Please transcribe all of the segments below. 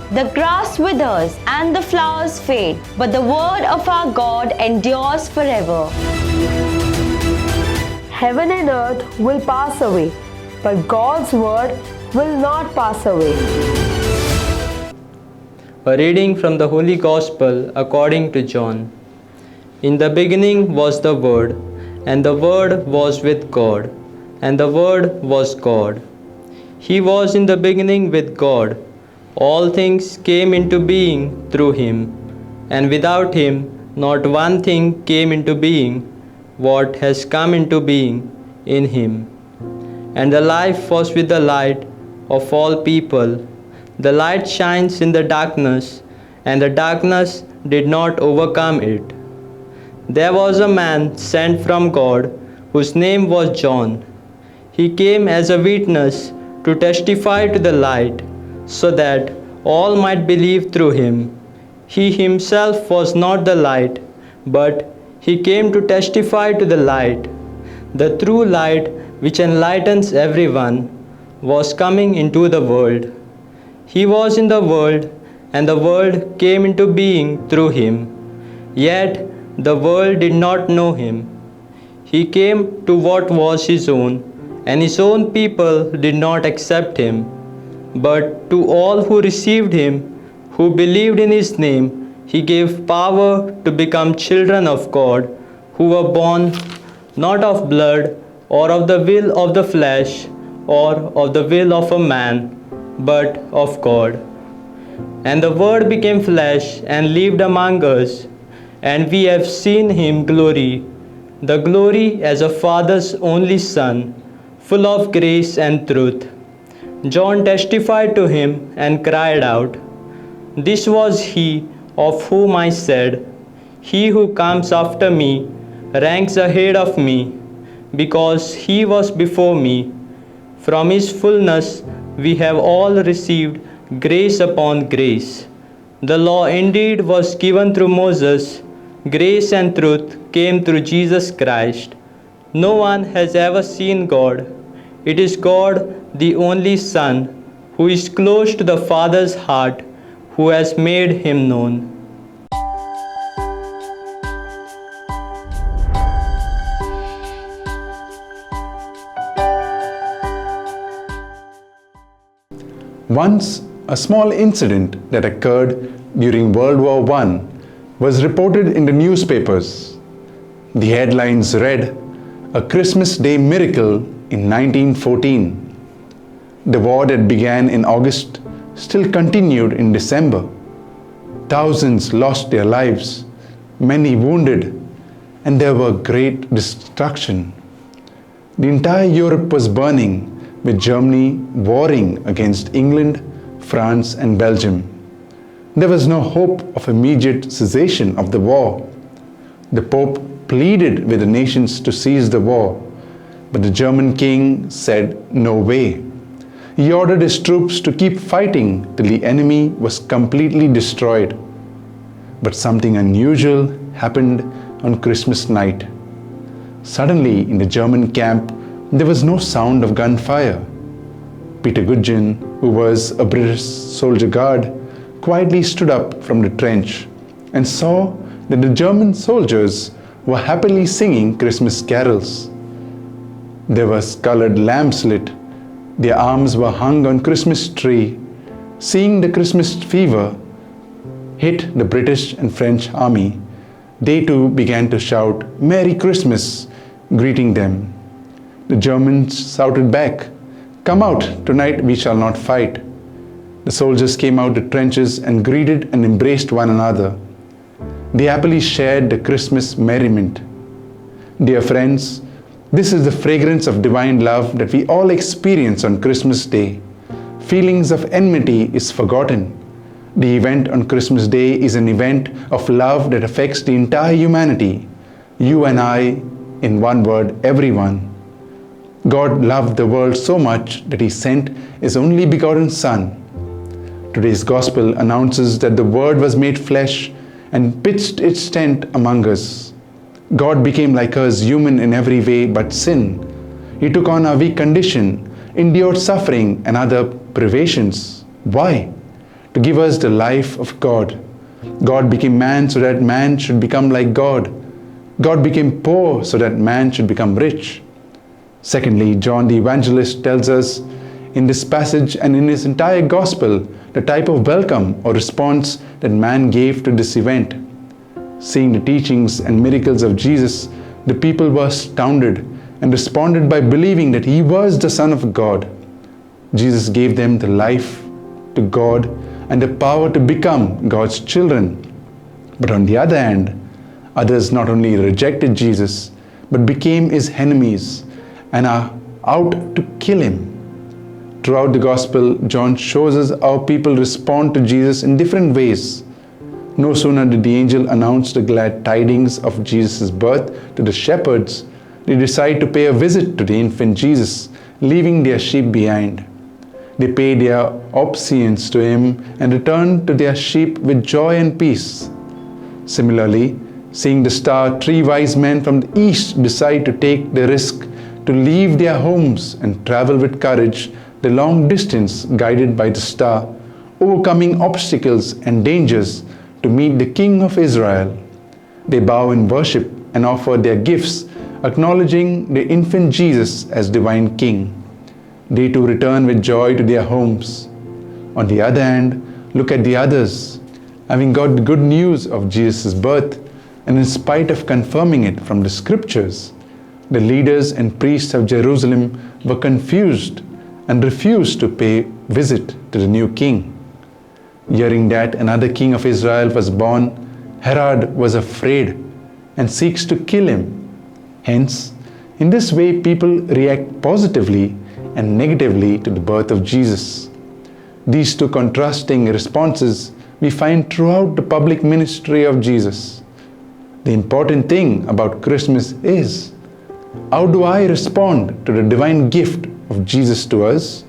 The grass withers and the flowers fade, but the word of our God endures forever. Heaven and earth will pass away, but God's word will not pass away. A reading from the Holy Gospel according to John. In the beginning was the Word, and the Word was with God, and the Word was God. He was in the beginning with God. All things came into being through him, and without him not one thing came into being. What has come into being in him. And the life was with the light of all people. The light shines in the darkness, and the darkness did not overcome it. There was a man sent from God, whose name was John. He came as a witness to testify to the light, so that all might believe through him. He himself was not the light, but he came to testify to the light. The true light, which enlightens everyone, was coming into the world. He was in the world, and the world came into being through him. Yet the world did not know him. He came to what was his own, and his own people did not accept him. But to all who received him, who believed in his name, he gave power to become children of God, who were born not of blood, or of the will of the flesh, or of the will of a man, but of God. And the Word became flesh and lived among us, and we have seen him glory, the glory as a Father's only Son, full of grace and truth. John testified to him and cried out, "This was he of whom I said, 'He who comes after me ranks ahead of me, because he was before me.' From his fullness we have all received grace upon grace. The law indeed was given through Moses, grace and truth came through Jesus Christ. No one has ever seen God. It is God, the only Son, who is close to the Father's heart, who has made him known." Once, a small incident that occurred during World War I was reported in the newspapers. The headlines read, "A Christmas Day Miracle in 1914. The war that began in August still continued in December. Thousands lost their lives, many wounded, and there were great destruction. The entire Europe was burning, with Germany warring against England, France, and Belgium. There was no hope of immediate cessation of the war. The Pope pleaded with the nations to cease the war, but the German king said no way. He ordered his troops to keep fighting till the enemy was completely destroyed. But something unusual happened on Christmas night. Suddenly, in the German camp, there was no sound of gunfire. Peter Gudgeon, who was a British soldier guard, quietly stood up from the trench and saw that the German soldiers were happily singing Christmas carols. There were colored lamps lit. Their arms were hung on Christmas tree. Seeing the Christmas fever hit the British and French army, they too began to shout "Merry Christmas," greeting them. The Germans shouted back, "Come out, tonight we shall not fight." The soldiers came out the trenches and greeted and embraced one another. They happily shared the Christmas merriment. Dear friends, this is the fragrance of divine love that we all experience on Christmas Day. Feelings of enmity is forgotten. The event on Christmas Day is an event of love that affects the entire humanity. You and I, in one word, everyone. God loved the world so much that He sent His only begotten Son. Today's Gospel announces that the Word was made flesh and pitched its tent among us. God became like us, human in every way but sin. He took on our weak condition, endured suffering and other privations. Why? to give us the life of God. God became man so that man should become like God. God became poor so that man should become rich. Secondly, John the Evangelist tells us in this passage and in his entire gospel the type of welcome or response that man gave to this event. Seeing the teachings and miracles of Jesus, the people were astounded and responded by believing that he was the Son of God. Jesus gave them the life to God and the power to become God's children. But on the other hand, others not only rejected Jesus, but became his enemies and are out to kill him. Throughout the Gospel, John shows us how people respond to Jesus in different ways. No sooner did the angel announce the glad tidings of Jesus' birth to the shepherds, they decide to pay a visit to the infant Jesus, leaving their sheep behind. They pay their obeisance to him and return to their sheep with joy and peace. Similarly, seeing the star, 3 wise men from the east decide to take the risk to leave their homes and travel with courage the long distance guided by the star, overcoming obstacles and dangers to meet the King of Israel. They bow in worship and offer their gifts, acknowledging the infant Jesus as divine King. They too return with joy to their homes. On the other hand, look at the others. Having got the good news of Jesus' birth, and in spite of confirming it from the scriptures, the leaders and priests of Jerusalem were confused and refused to pay visit to the new king. Hearing that another king of Israel was born, Herod was afraid and seeks to kill him. Hence, in this way people react positively and negatively to the birth of Jesus. These two contrasting responses we find throughout the public ministry of Jesus. The important thing about Christmas is, how do I respond to the divine gift of Jesus to us?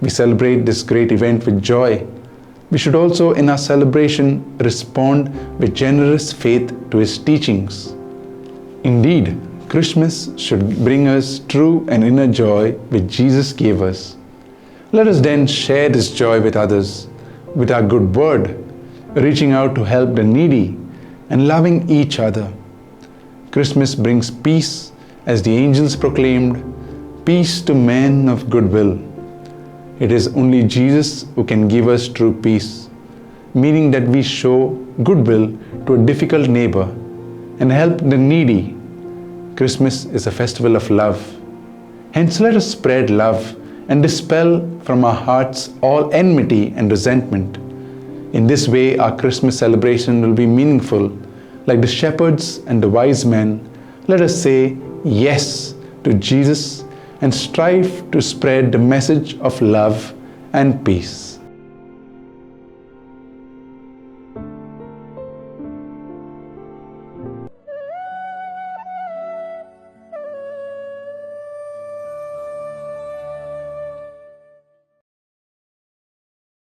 We celebrate this great event with joy. We should also in our celebration respond with generous faith to his teachings. Indeed, Christmas should bring us true and inner joy which Jesus gave us. Let us then share this joy with others, with our good word, reaching out to help the needy and loving each other. Christmas brings peace, as the angels proclaimed, peace to men of good will. It is only Jesus who can give us true peace, meaning that we show goodwill to a difficult neighbor and help the needy. Christmas is a festival of love. Hence, let us spread love and dispel from our hearts all enmity and resentment. In this way, our Christmas celebration will be meaningful. Like the shepherds and the wise men, let us say yes to Jesus and strive to spread the message of love and peace.